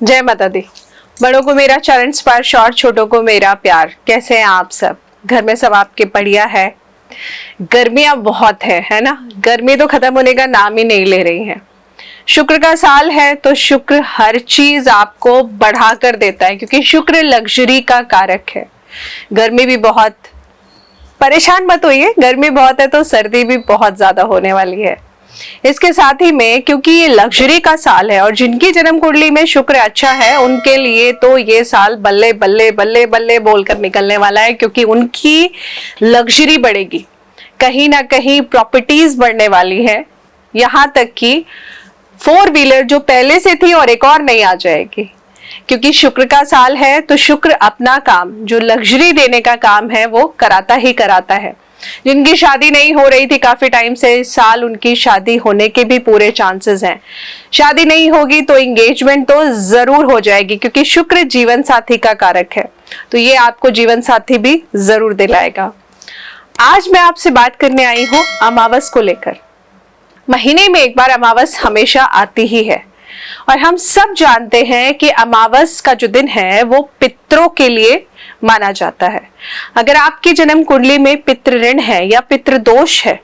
जय माता दी। बड़ों को मेरा चरण स्पर्श और छोटों को मेरा प्यार। कैसे हैं आप सब? घर में सब आपके बढ़िया है? गर्मियां बहुत है ना? गर्मी तो खत्म होने का नाम ही नहीं ले रही है। शुक्र का साल है तो शुक्र हर चीज आपको बढ़ा कर देता है, क्योंकि शुक्र लग्जरी का कारक है। गर्मी भी बहुत, परेशान मत होइए, गर्मी बहुत है तो सर्दी भी बहुत ज्यादा होने वाली है। इसके साथ ही में क्योंकि ये लग्जरी का साल है और जिनकी जन्म कुंडली में शुक्र अच्छा है उनके लिए तो ये साल बल्ले बल्ले बल्ले बल्ले बोलकर निकलने वाला है, क्योंकि उनकी लग्जरी बढ़ेगी, कहीं ना कहीं प्रॉपर्टीज बढ़ने वाली है। यहाँ तक कि 4 व्हीलर जो पहले से थी और एक और नई आ जाएगी, क्योंकि शुक्र का साल है तो शुक्र अपना काम, जो लग्जरी देने का काम है, वो कराता ही कराता है। जिनकी शादी नहीं हो रही थी काफी टाइम से, इस साल उनकी शादी होने के भी पूरे चांसेस हैं। शादी नहीं होगी तो एंगेजमेंट तो जरूर हो जाएगी, क्योंकि शुक्र जीवन साथी का कारक है, तो ये आपको जीवन साथी भी जरूर दिलाएगा। आज मैं आपसे बात करने आई हूँ अमावस को लेकर। महीने में एक बार अमावस हमेशा आती ही है और हम सब जानते हैं कि अमावस का जो दिन है वो पितरों के लिए माना जाता है। अगर आपकी जन्म कुंडली में पितृ ऋण है या पितृ दोष है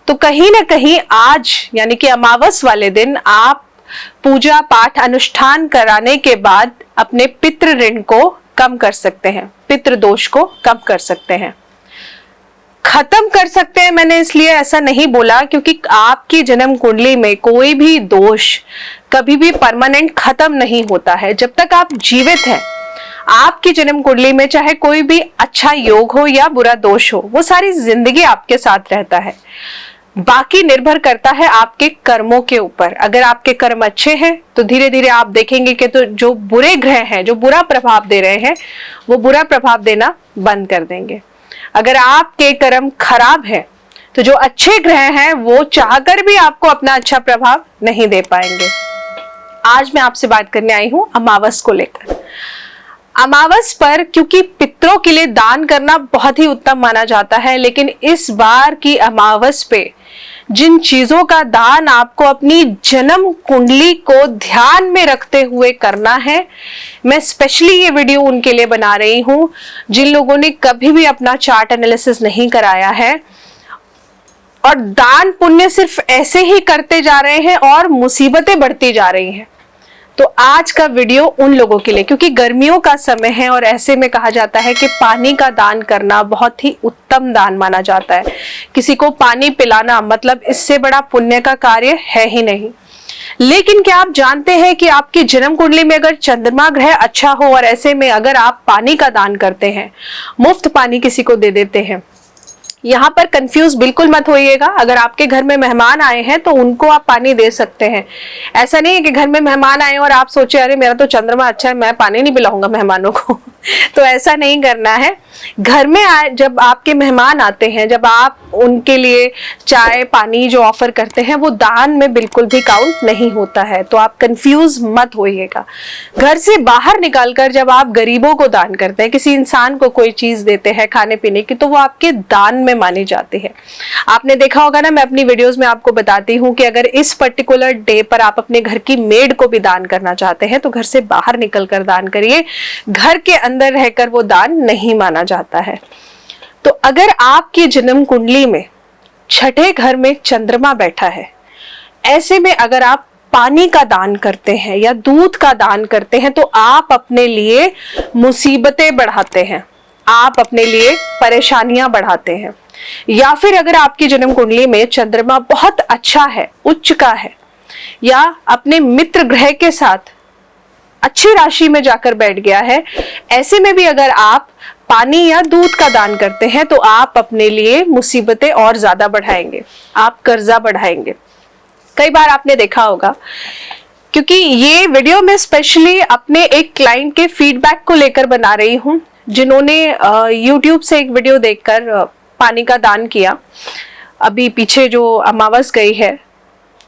तो कहीं ना कहीं आज यानी कि अमावस वाले दिन आप पूजा पाठ अनुष्ठान कराने के बाद अपने पितृ ऋण को कम कर सकते हैं, पितृ दोष को कम कर सकते हैं, खत्म कर सकते हैं। मैंने इसलिए ऐसा नहीं बोला क्योंकि आपकी जन्म कुंडली में कोई भी दोष कभी भी परमानेंट खत्म नहीं होता है। जब तक आप जीवित हैं, आपकी जन्म कुंडली में चाहे कोई भी अच्छा योग हो या बुरा दोष हो, वो सारी जिंदगी आपके साथ रहता है। बाकी निर्भर करता है आपके कर्मों के ऊपर। अगर आपके कर्म अच्छे हैं तो धीरे धीरे आप देखेंगे कि तो जो बुरे ग्रह हैं, जो बुरा प्रभाव दे रहे हैं, वो बुरा प्रभाव देना बंद कर देंगे। अगर आपके कर्म खराब है तो जो अच्छे ग्रह हैं वो चाहकर भी आपको अपना अच्छा प्रभाव नहीं दे पाएंगे। आज मैं आपसे बात करने आई हूं अमावस को लेकर। अमावस पर क्योंकि पितरों के लिए दान करना बहुत ही उत्तम माना जाता है, लेकिन इस बार की अमावस पे जिन चीजों का दान आपको अपनी जन्म कुंडली को ध्यान में रखते हुए करना है, मैं स्पेशली ये वीडियो उनके लिए बना रही हूं जिन लोगों ने कभी भी अपना चार्ट एनालिसिस नहीं कराया है और दान पुण्य सिर्फ ऐसे ही करते जा रहे हैं और मुसीबतें बढ़ती जा रही हैं। तो आज का वीडियो उन लोगों के लिए, क्योंकि गर्मियों का समय है और ऐसे में कहा जाता है कि पानी का दान करना बहुत ही उत्तम दान माना जाता है। किसी को पानी पिलाना मतलब इससे बड़ा पुण्य का कार्य है ही नहीं। लेकिन क्या आप जानते हैं कि आपकी जन्म कुंडली में अगर चंद्रमा ग्रह अच्छा हो और ऐसे में अगर आप पानी का दान करते हैं, मुफ्त पानी किसी को दे देते हैं, यहाँ पर कंफ्यूज बिल्कुल मत होइएगा। अगर आपके घर में मेहमान आए हैं तो उनको आप पानी दे सकते हैं। ऐसा नहीं है कि घर में मेहमान आए और आप सोचे अरे मेरा तो चंद्रमा अच्छा है, मैं पानी नहीं पिलाऊंगा मेहमानों को तो ऐसा नहीं करना है। घर में जब आपके मेहमान आते हैं, जब आप उनके लिए चाय पानी जो ऑफर करते हैं, वो दान में बिल्कुल भी काउंट नहीं होता है, तो आप कंफ्यूज मत होइएगा। घर से बाहर निकलकर जब आप गरीबों को दान करते हैं, किसी इंसान को कोई चीज देते हैं खाने पीने की, तो वो आपके दान में मानी जाती है। आपने देखा होगा ना, मैं अपनी वीडियोस में आपको बताती हूँ कि अगर इस पर्टिकुलर डे पर आप अपने घर की मेड को भी दान करना चाहते हैं तो घर से बाहर निकलकर दान करिए, घर के अंदर रहकर वो दान नहीं माना जाता है। तो अगर आपकी जन्म कुंडली में छठे घर में चंद्रमा बैठा है, ऐसे में अगर आप पानी का दान करते हैं या दूध का दान करते हैं तो आप अपने लिए मुसीबतें बढ़ाते हैं, आप अपने लिए परेशानियां बढ़ाते हैं। या फिर अगर आपकी जन्म कुंडली में चंद्रमा बहुत अच्छा है, उच्च का है, या अपने मित्र ग्रह के साथ अच्छी राशि में जाकर बैठ गया है, ऐसे में भी अगर आप पानी या दूध का दान करते हैं तो आप अपने लिए मुसीबतें और ज्यादा बढ़ाएंगे, आप कर्जा बढ़ाएंगे। कई बार आपने देखा होगा, क्योंकि ये वीडियो मैं स्पेशली अपने एक क्लाइंट के फीडबैक को लेकर बना रही हूं, जिन्होंने YouTube से एक वीडियो देखकर पानी का दान किया, अभी पीछे जो अमावस गई है,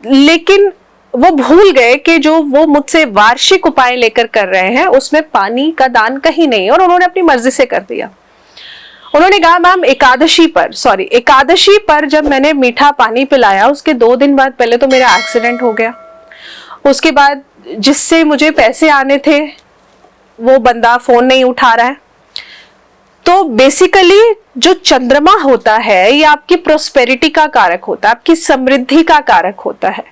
लेकिन वो भूल गए कि जो वो मुझसे वार्षिक उपाय लेकर कर रहे हैं उसमें पानी का दान कहीं नहीं, और उन्होंने अपनी मर्जी से कर दिया। उन्होंने कहा मैम एकादशी पर जब मैंने मीठा पानी पिलाया उसके 2 दिन बाद पहले तो मेरा एक्सीडेंट हो गया, उसके बाद जिससे मुझे पैसे आने थे वो बंदा फोन नहीं उठा रहा है। तो बेसिकली जो चंद्रमा होता है ये आपकी प्रोस्पेरिटी का कारक होता है, आपकी समृद्धि का कारक होता है।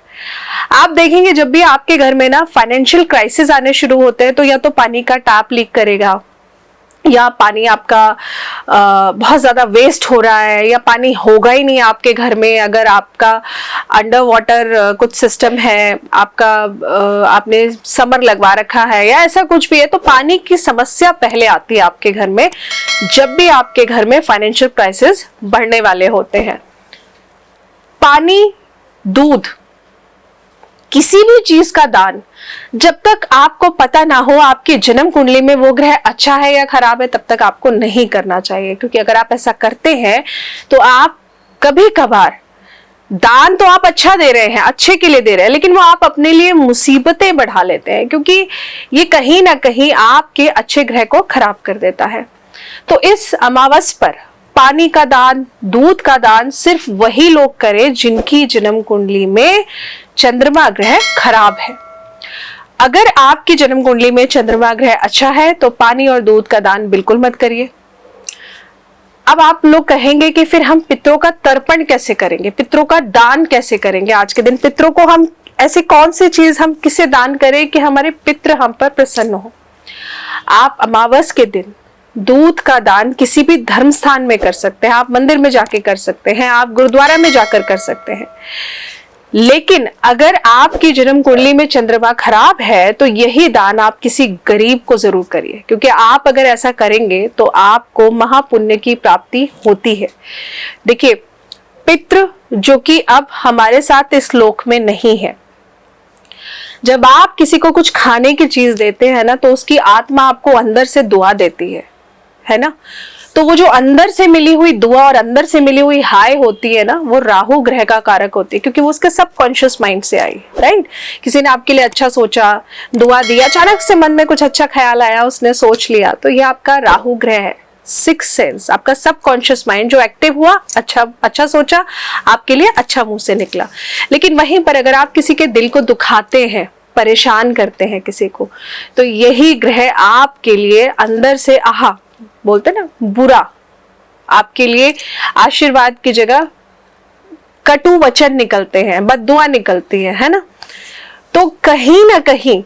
आप देखेंगे जब भी आपके घर में ना फाइनेंशियल क्राइसिस आने शुरू होते हैं तो या तो पानी का टैप लीक करेगा, या पानी आपका बहुत ज्यादा वेस्ट हो रहा है, या पानी होगा ही नहीं आपके घर में। अगर आपका अंडर वाटर कुछ सिस्टम है, आपका आपने समर लगवा रखा है या ऐसा कुछ भी है, तो पानी की समस्या पहले आती है आपके घर में जब भी आपके घर में फाइनेंशियल क्राइसिस बढ़ने वाले होते हैं। पानी, दूध, किसी भी चीज का दान जब तक आपको पता ना हो आपकी जन्म कुंडली में वो ग्रह अच्छा है या खराब है तब तक आपको नहीं करना चाहिए। क्योंकि अगर आप ऐसा करते हैं तो आप कभी कभार दान तो आप अच्छा दे रहे हैं, अच्छे के लिए दे रहे हैं, लेकिन वो आप अपने लिए मुसीबतें बढ़ा लेते हैं, क्योंकि ये कहीं ना कहीं आपके अच्छे ग्रह को खराब कर देता है। तो इस अमावस पर पानी का दान, दूध का दान सिर्फ वही लोग करें जिनकी जन्म कुंडली में चंद्रमा ग्रह खराब है। अगर आपकी जन्म कुंडली में चंद्रमा ग्रह अच्छा है तो पानी और दूध का दान बिल्कुल मत करिए। अब आप लोग कहेंगे कि फिर हम पितरों का तर्पण कैसे करेंगे, पितरों का दान कैसे करेंगे? आज के दिन पितरों को हम ऐसी कौन सी चीज हम किसे दान करें कि हमारे पितृ हम पर प्रसन्न हो? आप अमावस के दिन दूध का दान किसी भी धर्म स्थान में कर सकते हैं, आप मंदिर में जाके कर सकते हैं, आप गुरुद्वारा में जाकर कर सकते हैं। लेकिन अगर आपकी जन्म कुंडली में चंद्रमा खराब है तो यही दान आप किसी गरीब को जरूर करिए, क्योंकि आप अगर ऐसा करेंगे तो आपको महापुण्य की प्राप्ति होती है। देखिए, पितृ जो कि अब हमारे साथ इस लोक में नहीं है, जब आप किसी को कुछ खाने की चीज देते हैं ना तो उसकी आत्मा आपको अंदर से दुआ देती है ना। तो वो जो अंदर से मिली हुई दुआ और अंदर से मिली हुई हाय होती है ना, वो राहु ग्रह का कारक होती है, क्योंकि वो उसके सबकॉन्शियस माइंड से आई, राइट। किसी ने आपके लिए अच्छा सोचा, दुआ दी, अचानक से मन में कुछ अच्छा ख्याल आया, उसने सोच लिया, तो ये आपका राहु ग्रह है। सिक्स सेंस, आपका सबकॉन्शियस माइंड जो एक्टिव हुआ, अच्छा सोचा, आपके लिए अच्छा मुंह से निकला। लेकिन वहीं पर अगर आप किसी के दिल को दुखाते हैं, परेशान करते हैं किसी को, तो यही ग्रह आपके लिए अंदर से आहा बोलते ना बुरा, आपके लिए आशीर्वाद की जगह कटु वचन निकलते हैं, बद्दुआ निकलती है ना। तो कहीं ना कहीं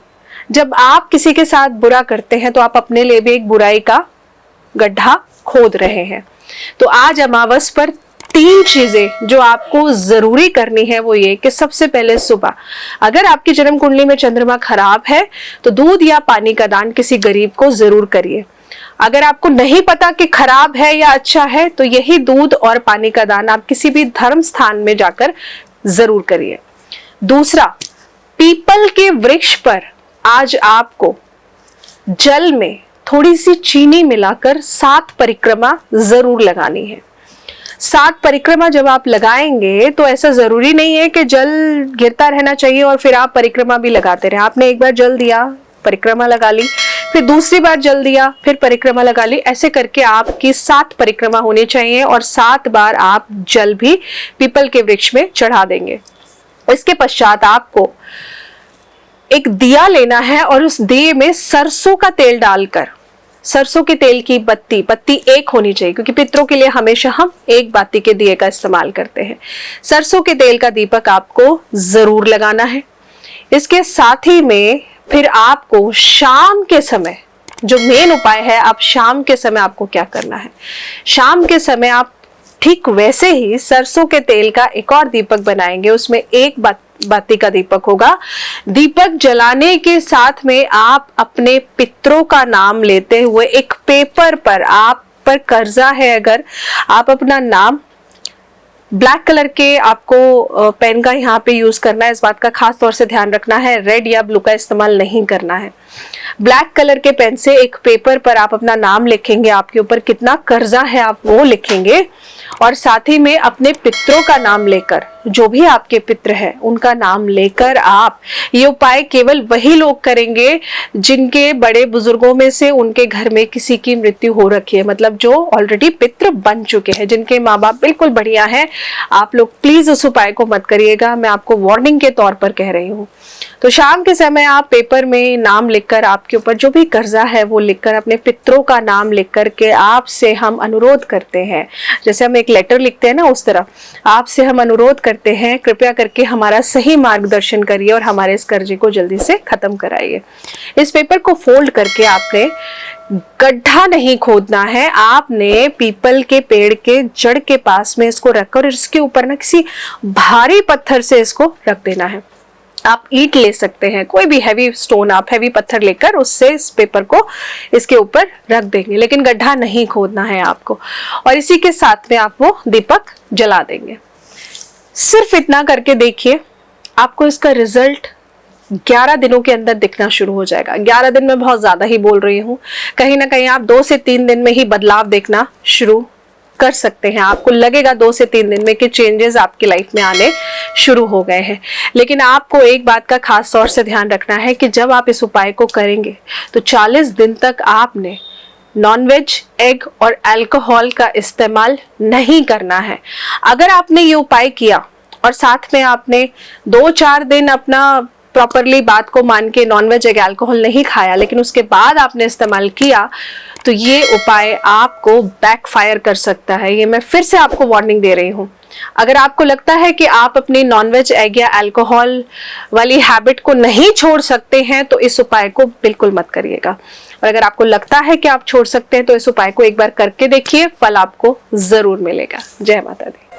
जब आप किसी के साथ बुरा करते हैं तो आप अपने लिए भी एक बुराई का गड्ढा खोद रहे हैं। तो आज अमावस पर 3 चीजें जो आपको जरूरी करनी है वो ये कि सबसे पहले सुबह अगर आपकी जन्म कुंडली में चंद्रमा खराब है तो दूध या पानी का दान किसी गरीब को जरूर करिए। अगर आपको नहीं पता कि खराब है या अच्छा है तो यही दूध और पानी का दान आप किसी भी धर्म स्थान में जाकर जरूर करिए। दूसरा, पीपल के वृक्ष पर आज आपको जल में थोड़ी सी चीनी मिलाकर 7 परिक्रमा जरूर लगानी है। 7 परिक्रमा जब आप लगाएंगे तो ऐसा जरूरी नहीं है कि जल गिरता रहना चाहिए और फिर आप परिक्रमा भी लगाते रहे। आपने एक बार जल दिया, परिक्रमा लगा ली, फिर दूसरी बार जल दिया, फिर परिक्रमा लगा ली, ऐसे करके आपकी 7 परिक्रमा होनी चाहिए और 7 बार आप जल भी पीपल के वृक्ष में चढ़ा देंगे। इसके पश्चात आपको एक दिया लेना है और उस दिए में सरसों का तेल डालकर, सरसों के तेल की बत्ती एक होनी चाहिए, क्योंकि पितरों के लिए हमेशा हम एक बाती के दिए का इस्तेमाल करते हैं। सरसों के तेल का दीपक आपको जरूर लगाना है। इसके साथ ही में फिर आपको शाम के समय, जो मेन उपाय है, आप शाम के समय आपको क्या करना है, शाम के समय आप ठीक वैसे ही सरसों के तेल का एक और दीपक बनाएंगे, उसमें एक बाती का दीपक होगा। दीपक जलाने के साथ में आप अपने पितरों का नाम लेते हुए एक पेपर पर, आप पर कर्जा है अगर, आप अपना नाम, ब्लैक कलर के आपको पेन का यहाँ पे यूज करना है, इस बात का खास तौर से ध्यान रखना है, रेड या ब्लू का इस्तेमाल नहीं करना है। ब्लैक कलर के पेन से एक पेपर पर आप अपना नाम लिखेंगे, आपके ऊपर कितना कर्जा है आप वो लिखेंगे, और साथ ही में अपने पितरों का नाम लेकर, जो भी आपके पितर हैं उनका नाम लेकर आप ये उपाय केवल वही लोग करेंगे जिनके बड़े बुजुर्गों में से उनके घर में किसी की मृत्यु हो रखी है, मतलब जो ऑलरेडी पितृ बन चुके हैं, जिनके माँ बाप बिल्कुल बढ़िया हैं। आप लोग प्लीज उस उपाय को मत करिएगा, मैं आपको वार्निंग के तौर पर कह रही हूँ। तो शाम के समय आप पेपर में नाम लिखकर, आपके ऊपर जो भी कर्जा है वो लिखकर, अपने पितरों का नाम लिख करके आपसे हम अनुरोध करते हैं, जैसे हम एक लेटर लिखते हैं ना, उस तरह आपसे हम अनुरोध करते हैं, कृपया करके हमारा सही मार्गदर्शन करिए और हमारे इस कर्जे को जल्दी से खत्म कराइए। इस पेपर को फोल्ड करके आपने गड्ढा नहीं खोदना है, आपने पीपल के पेड़ के जड़ के पास में इसको रखकर इसके ऊपर ना किसी भारी पत्थर से इसको रख देना है। आप ईंट ले सकते हैं, कोई भी हैवी स्टोन, आप हैवी पत्थर लेकर उससे इस पेपर को इसके ऊपर रख देंगे, लेकिन गड्ढा नहीं खोदना है आपको। और इसी के साथ में आप वो दीपक जला देंगे। सिर्फ इतना करके देखिए, आपको इसका रिजल्ट 11 दिनों के अंदर दिखना शुरू हो जाएगा। 11 दिन में बहुत ज्यादा ही बोल रही हूँ, कहीं ना कहीं आप 2 से 3 दिन में ही बदलाव देखना शुरू कर सकते हैं। आपको लगेगा 2 से 3 दिन में कि चेंजेस आपकी लाइफ में आने शुरू हो गए हैं। लेकिन आपको एक बात का खास तौर से ध्यान रखना है कि जब आप इस उपाय को करेंगे तो 40 दिन तक आपने नॉनवेज, एग और अल्कोहल का इस्तेमाल नहीं करना है। अगर आपने ये उपाय किया और साथ में आपने 2-4 दिन अपना प्रॉपरली बात को मान के नॉनवेज, एग, अल्कोहल नहीं खाया, लेकिन उसके बाद आपने इस्तेमाल किया, तो ये उपाय आपको बैकफायर कर सकता है। ये मैं फिर से आपको वार्निंग दे रही हूँ। अगर आपको लगता है कि आप अपनी नॉनवेज, एग या अल्कोहल वाली हैबिट को नहीं छोड़ सकते हैं, तो इस उपाय को बिल्कुल मत करिएगा। और अगर आपको लगता है कि आप छोड़ सकते हैं, तो इस उपाय को एक बार करके देखिए, फल आपको जरूर मिलेगा। जय माता दी।